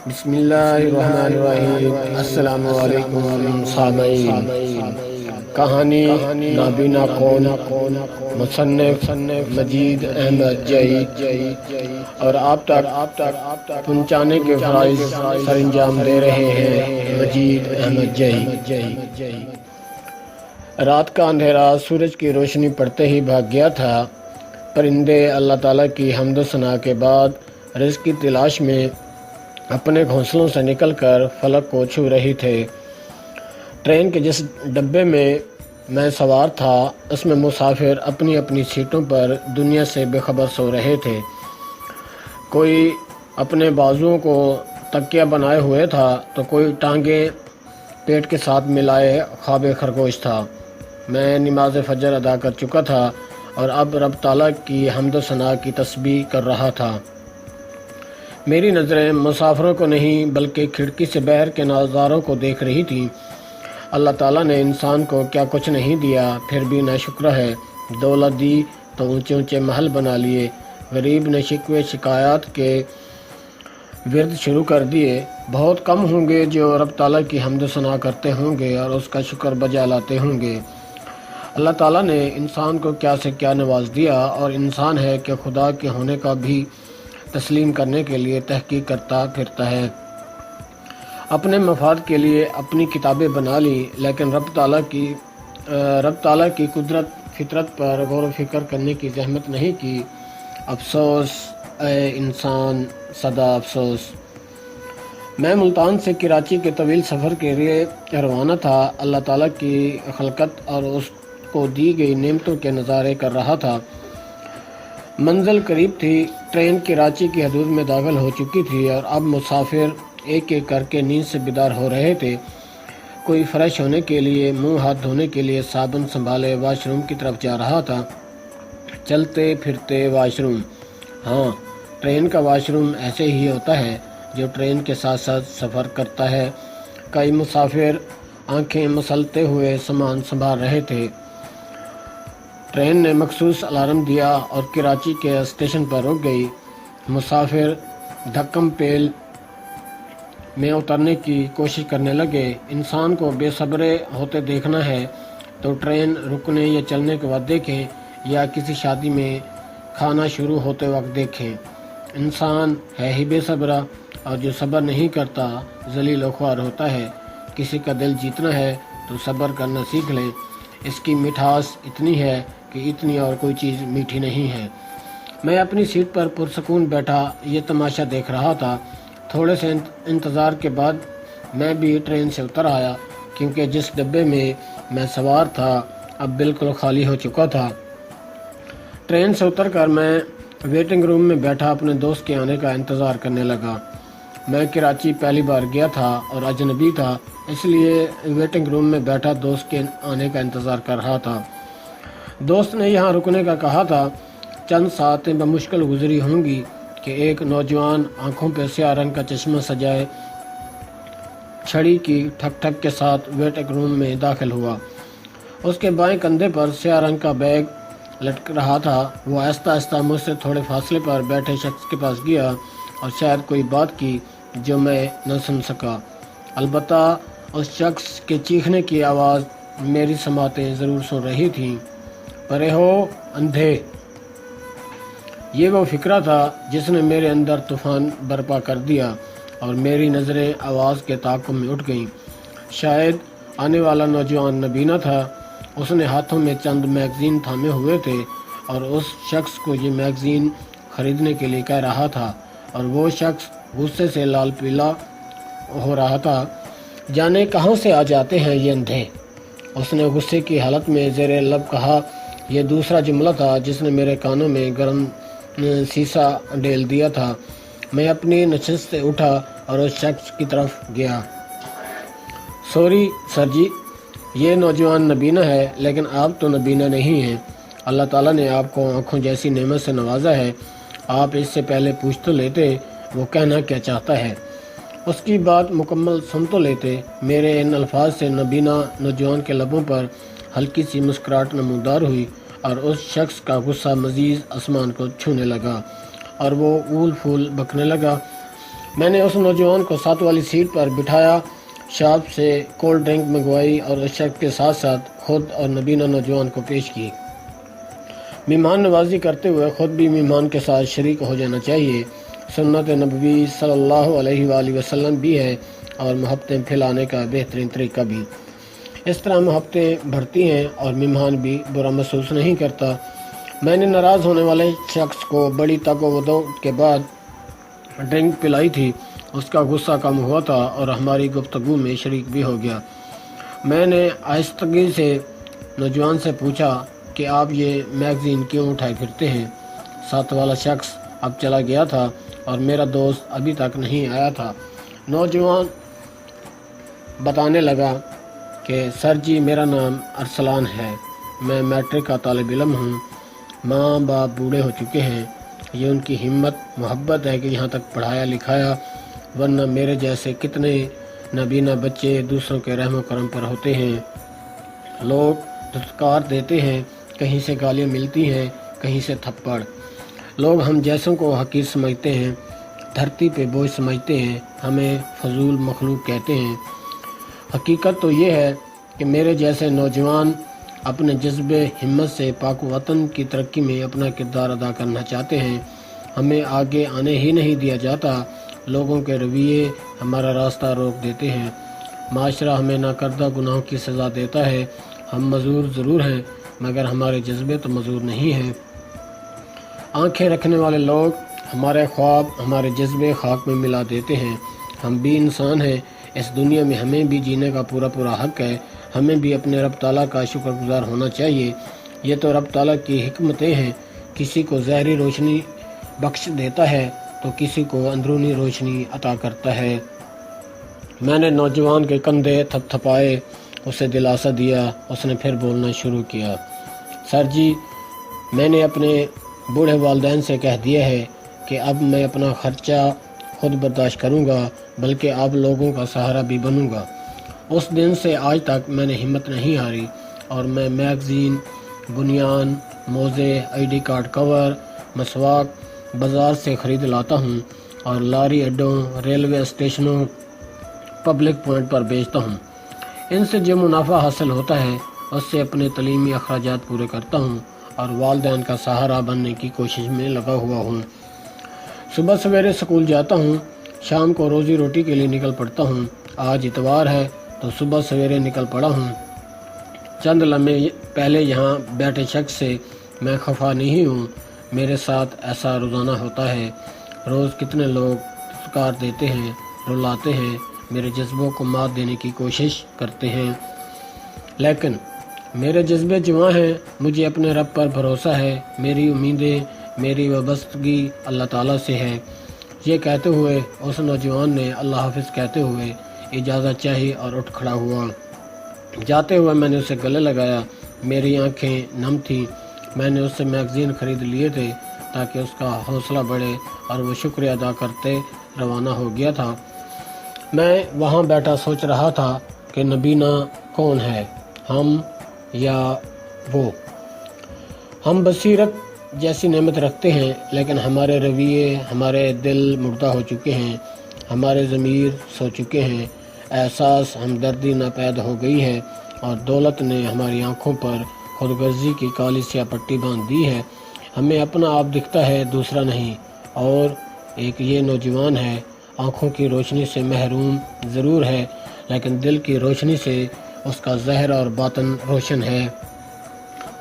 بسم اللہ الرحمن الرحیم۔ السلام علیکم سامعین۔ کہانی نابینا کون، مصنف مجید احمد جئی اور آپ تک پہنچانے کے فرائض سر انجام دے رہے ہیں مجید احمد جئی۔ رات کا اندھیرا سورج کی روشنی پڑتے ہی بھاگ گیا تھا۔ پرندے اللہ تعالیٰ کی حمد و ثنا کے بعد رزق کی تلاش میں اپنے گھونسلوں سے نکل کر فلک کو چھو رہی تھے۔ ٹرین کے جس ڈبے میں سوار تھا اس میں مسافر اپنی اپنی سیٹوں پر دنیا سے بے خبر سو رہے تھے۔ کوئی اپنے بازوؤں کو تکیہ بنائے ہوئے تھا تو کوئی ٹانگیں پیٹ کے ساتھ ملائے خواب خرگوش تھا۔ میں نماز فجر ادا کر چکا تھا اور اب رب تعالیٰ کی حمد و ثنا کی تسبیح کر رہا تھا۔ میری نظریں مسافروں کو نہیں بلکہ کھڑکی سے باہر کے نظاروں کو دیکھ رہی تھیں۔ اللہ تعالیٰ نے انسان کو کیا کچھ نہیں دیا، پھر بھی ناشکر ہے۔ دولت دی تو اونچے اونچے محل بنا لیے، غریب نے شکوے شکایات کے ورد شروع کر دیے۔ بہت کم ہوں گے جو رب تعالیٰ کی حمد و ثنا کرتے ہوں گے اور اس کا شکر بجا لاتے ہوں گے۔ اللہ تعالیٰ نے انسان کو کیا سے کیا نواز دیا، اور انسان ہے کہ خدا کے ہونے کا بھی تسلیم کرنے کے لیے تحقیق کرتا پھرتا ہے۔ اپنے مفاد کے لیے اپنی کتابیں بنا لی، لیکن رب تعالیٰ کی قدرت فطرت پر غور و فکر کرنے کی زحمت نہیں کی۔ افسوس اے انسان، صدا افسوس۔ میں ملتان سے کراچی کے طویل سفر کے لیے روانہ تھا۔ اللہ تعالیٰ کی خلقت اور اس کو دی گئی نعمتوں کے نظارے کر رہا تھا۔ منزل قریب تھی۔ ٹرین کراچی کی حدود میں داخل ہو چکی تھی اور اب مسافر ایک ایک کر کے نیند سے بیدار ہو رہے تھے۔ کوئی فریش ہونے کے لیے، منہ ہاتھ دھونے کے لیے صابن سنبھالے واش روم کی طرف جا رہا تھا۔ چلتے پھرتے واش روم۔ ہاں، ٹرین کا واش روم ایسے ہی ہوتا ہے جو ٹرین کے ساتھ ساتھ سفر کرتا ہے۔ کئی مسافر آنکھیں مسلتے ہوئے سامان سنبھال رہے تھے۔ ٹرین نے مخصوص الارم دیا اور کراچی کے اسٹیشن پر رک گئی۔ مسافر دھکم پیل میں اترنے کی کوشش کرنے لگے۔ انسان کو بے صبرے ہوتے دیکھنا ہے تو ٹرین رکنے یا چلنے کے وقت دیکھیں، یا کسی شادی میں کھانا شروع ہوتے وقت دیکھیں۔ انسان ہے ہی بے صبرا، اور جو صبر نہیں کرتا ذلیل و خوار ہوتا ہے۔ کسی کا دل جیتنا ہے تو صبر کرنا سیکھ لیں۔ اس کی مٹھاس اتنی ہے کہ اتنی اور کوئی چیز میٹھی نہیں ہے۔ میں اپنی سیٹ پر پرسکون بیٹھا یہ تماشا دیکھ رہا تھا۔ تھوڑے سے انتظار کے بعد میں بھی ٹرین سے اتر آیا، کیونکہ جس ڈبے میں سوار تھا اب بالکل خالی ہو چکا تھا۔ ٹرین سے اتر کر میں ویٹنگ روم میں بیٹھا اپنے دوست کے آنے کا انتظار کرنے لگا۔ میں کراچی پہلی بار گیا تھا اور اجنبی تھا، اس لیے ویٹنگ روم میں بیٹھا دوست کے آنے کا انتظار کر رہا تھا۔ دوست نے یہاں رکنے کا کہا تھا۔ چند ساعتیں بمشکل گزری ہوں گی کہ ایک نوجوان آنکھوں پہ سیاہ رنگ کا چشمہ سجائے چھڑی کی ٹھک ٹھک کے ساتھ ویٹنگ روم میں داخل ہوا۔ اس کے بائیں کندھے پر سیاہ رنگ کا بیگ لٹک رہا تھا۔ وہ آہستہ آہستہ مجھ سے تھوڑے فاصلے پر بیٹھے شخص کے پاس گیا اور شاید کوئی بات کی جو میں نہ سن سکا۔ البتہ اس شخص کے چیخنے کی آواز میری سماعتیں ضرور سن رہی تھیں۔ پرے ہو اندھے! یہ وہ فکرہ تھا جس نے میرے اندر طوفان برپا کر دیا، اور میری نظریں آواز کے تعاقب میں اٹھ گئیں۔ شاید آنے والا نوجوان نبینا تھا۔ اس نے ہاتھوں میں چند میگزین تھامے ہوئے تھے اور اس شخص کو یہ میگزین خریدنے کے لیے کہہ رہا تھا، اور وہ شخص غصے سے لال پیلا ہو رہا تھا۔ جانے کہاں سے آ جاتے ہیں یہ اندھے! اس نے غصے کی حالت میں زیر لب کہا۔ یہ دوسرا جملہ تھا جس نے میرے کانوں میں گرم سیسا ڈیل دیا تھا۔ میں اپنی نشست سے اٹھا اور اس شخص کی طرف گیا۔ سوری سر جی، یہ نوجوان نبینا ہے، لیکن آپ تو نبینا نہیں ہیں۔ اللہ تعالیٰ نے آپ کو آنکھوں جیسی نعمت سے نوازا ہے۔ آپ اس سے پہلے پوچھ تو لیتے وہ کہنا کیا چاہتا ہے، اس کی بات مکمل سن تو لیتے۔ میرے ان الفاظ سے نبینا نوجوان کے لبوں پر ہلکی سی مسکراہٹ نمودار ہوئی، اور اس شخص کا غصہ مزید آسمان کو چھونے لگا اور وہ اول پھول بکنے لگا۔ میں نے اس نوجوان کو ساتھ والی سیٹ پر بٹھایا، شاپ سے کولڈ ڈرنک منگوائی اور اس شخص کے ساتھ ساتھ خود اور نبینہ نوجوان کو پیش کی۔ مہمان نوازی کرتے ہوئے خود بھی مہمان کے ساتھ شریک ہو جانا چاہیے، سنت نبوی صلی اللہ علیہ وآلہ وسلم بھی ہے اور محبتیں پھیلانے کا بہترین طریقہ بھی۔ اس طرح محبتیں بڑھتی ہیں اور مہمان بھی برا محسوس نہیں کرتا۔ میں نے ناراض ہونے والے شخص کو بڑی تگ و دو کے بعد ڈرنک پلائی تھی، اس کا غصہ کم ہوا تھا اور ہماری گفتگو میں شریک بھی ہو گیا۔ میں نے آہستگی سے نوجوان سے پوچھا کہ آپ یہ میگزین کیوں اٹھائے پھرتے ہیں؟ ساتھ والا شخص اب چلا گیا تھا اور میرا دوست ابھی تک نہیں آیا تھا۔ نوجوان بتانے لگا کہ سر جی میرا نام ارسلان ہے، میں میٹرک کا طالب علم ہوں، ماں باپ بوڑھے ہو چکے ہیں، یہ ان کی ہمت محبت ہے کہ یہاں تک پڑھایا لکھایا، ورنہ میرے جیسے کتنے نابینا بچے دوسروں کے رحم و کرم پر ہوتے ہیں۔ لوگ دھتکار دیتے ہیں، کہیں سے گالیاں ملتی ہیں، کہیں سے تھپڑ۔ لوگ ہم جیسوں کو حقیر سمجھتے ہیں، دھرتی پہ بوجھ سمجھتے ہیں، ہمیں فضول مخلوق کہتے ہیں۔ حقیقت تو یہ ہے کہ میرے جیسے نوجوان اپنے جذبے ہمت سے پاک وطن کی ترقی میں اپنا کردار ادا کرنا چاہتے ہیں، ہمیں آگے آنے ہی نہیں دیا جاتا، لوگوں کے رویے ہمارا راستہ روک دیتے ہیں، معاشرہ ہمیں ناکردہ گناہوں کی سزا دیتا ہے، ہم معذور ضرور ہیں مگر ہمارے جذبے تو معذور نہیں ہیں۔ آنکھیں رکھنے والے لوگ ہمارے خواب ہمارے جذبے خاک میں ملا دیتے ہیں۔ ہم بھی انسان ہیں، اس دنیا میں ہمیں بھی جینے کا پورا حق ہے، ہمیں بھی اپنے رب تعالیٰ کا شکر گزار ہونا چاہیے۔ یہ تو رب تعالیٰ کی حکمتیں ہیں، کسی کو ظاہری روشنی بخش دیتا ہے تو کسی کو اندرونی روشنی عطا کرتا ہے۔ میں نے نوجوان کے کندھے تھپ تھپائے، اسے دلاسا دیا، اس نے پھر بولنا شروع کیا۔ سر جی میں نے اپنے بوڑھے والدین سے کہہ دیا ہے کہ اب میں اپنا خرچہ خود برداشت کروں گا، بلکہ آپ لوگوں کا سہارا بھی بنوں گا۔ اس دن سے آج تک میں نے ہمت نہیں ہاری اور میں میگزین، بنیان، موزے، ID کارڈ کور، مسواک بازار سے خرید لاتا ہوں اور لاری اڈوں، ریلوے اسٹیشنوں، پبلک پوائنٹ پر بیچتا ہوں۔ ان سے جو منافع حاصل ہوتا ہے اس سے اپنے تعلیمی اخراجات پورے کرتا ہوں اور والدین کا سہارا بننے کی کوشش میں لگا ہوا ہوں۔ صبح سویرے سکول جاتا ہوں، شام کو روزی روٹی کے لیے نکل پڑتا ہوں۔ آج اتوار ہے تو صبح سویرے نکل پڑا ہوں۔ چند لمحے پہلے یہاں بیٹھے شخص سے میں خفا نہیں ہوں، میرے ساتھ ایسا روزانہ ہوتا ہے۔ روز کتنے لوگ دھتکار دیتے ہیں، رلاتے ہیں، میرے جذبوں کو مات دینے کی کوشش کرتے ہیں، لیکن میرے جذبے جواں ہیں، مجھے اپنے رب پر بھروسہ ہے، میری امیدیں، میری وابستگی اللہ تعالیٰ سے ہے۔ یہ کہتے ہوئے اس نوجوان نے اللہ حافظ کہتے ہوئے اجازت چاہی اور اٹھ کھڑا ہوا۔ جاتے ہوئے میں نے اسے گلے لگایا، میری آنکھیں نم تھیں، میں نے اس سے میگزین خرید لیے تھے تاکہ اس کا حوصلہ بڑھے اور وہ شکریہ ادا کرتے روانہ ہو گیا تھا۔ میں وہاں بیٹھا سوچ رہا تھا کہ نبینہ کون ہے، ہم یا وہ؟ ہم بصیرت جیسی نعمت رکھتے ہیں لیکن ہمارے رویے، ہمارے دل مردہ ہو چکے ہیں، ہمارے ضمیر سو چکے ہیں، احساس ہمدردی ناپید ہو گئی ہے اور دولت نے ہماری آنکھوں پر خود غرضی کی کالی سیاہ پٹی باندھ دی ہے۔ ہمیں اپنا آپ دکھتا ہے، دوسرا نہیں۔ اور ایک یہ نوجوان ہے، آنکھوں کی روشنی سے محروم ضرور ہے لیکن دل کی روشنی سے اس کا ظاہر اور باطن روشن ہے،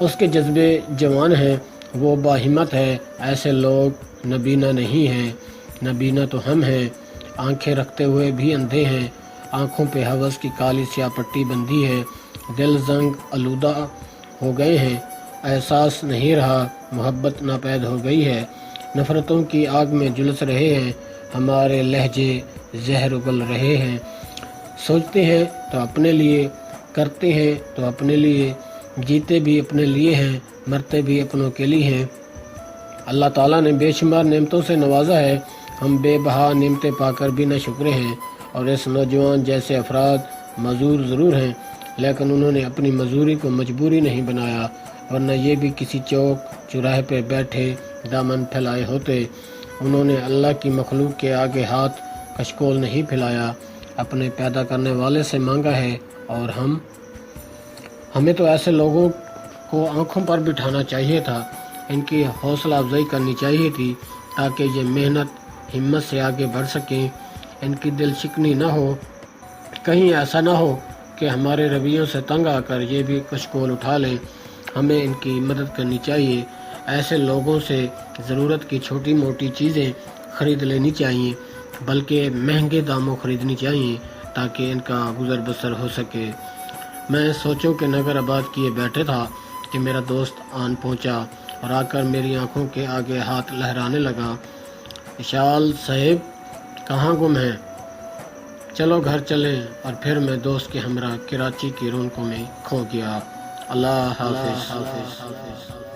اس کے جذبے جوان ہیں، وہ باہمت ہے۔ ایسے لوگ نبینہ نہیں ہیں، نبینہ تو ہم ہیں، آنکھیں رکھتے ہوئے بھی اندھے ہیں، آنکھوں پہ ہوس کی کالی سیاہ پٹی بندھی ہے، دل زنگ آلودہ ہو گئے ہیں، احساس نہیں رہا، محبت ناپید ہو گئی ہے، نفرتوں کی آگ میں جلس رہے ہیں، ہمارے لہجے زہر اگل رہے ہیں، سوچتے ہیں تو اپنے لیے، کرتے ہیں تو اپنے لیے، جیتے بھی اپنے لیے ہیں، مرتے بھی اپنوں کے لیے ہیں۔ اللہ تعالیٰ نے بے شمار نعمتوں سے نوازا ہے، ہم بے بہا نعمتیں پا کر بھی نہ شکرے ہیں، اور اس نوجوان جیسے افراد معذور ضرور ہیں لیکن انہوں نے اپنی معذوری کو مجبوری نہیں بنایا، ورنہ یہ بھی کسی چوک چوراہے پہ بیٹھے دامن پھیلائے ہوتے۔ انہوں نے اللہ کی مخلوق کے آگے ہاتھ کشکول نہیں پھیلایا، اپنے پیدا کرنے والے سے مانگا ہے، اور ہمیں تو ایسے لوگوں کو آنکھوں پر بٹھانا چاہیے تھا، ان کی حوصلہ افزائی کرنی چاہیے تھی تاکہ یہ محنت ہمت سے آگے بڑھ سکیں، ان کی دل شکنی نہ ہو، کہیں ایسا نہ ہو کہ ہمارے رویوں سے تنگ آ کر یہ بھی کشکول اٹھا لیں۔ ہمیں ان کی مدد کرنی چاہیے، ایسے لوگوں سے ضرورت کی چھوٹی موٹی چیزیں خرید لینی چاہیے، بلکہ مہنگے داموں خریدنی چاہیے تاکہ ان کا گزر بسر ہو سکے۔ میں سوچوں کے نگر آباد کیے بیٹھے تھا کہ میرا دوست آن پہنچا اور آ کر میری آنکھوں کے آگے ہاتھ لہرانے لگا۔ اشال صاحب کہاں گم ہیں؟ چلو گھر چلیں، اور پھر میں دوست کے ہمراہ کراچی کی رونقوں میں کھو گیا۔ اللہ حافظ۔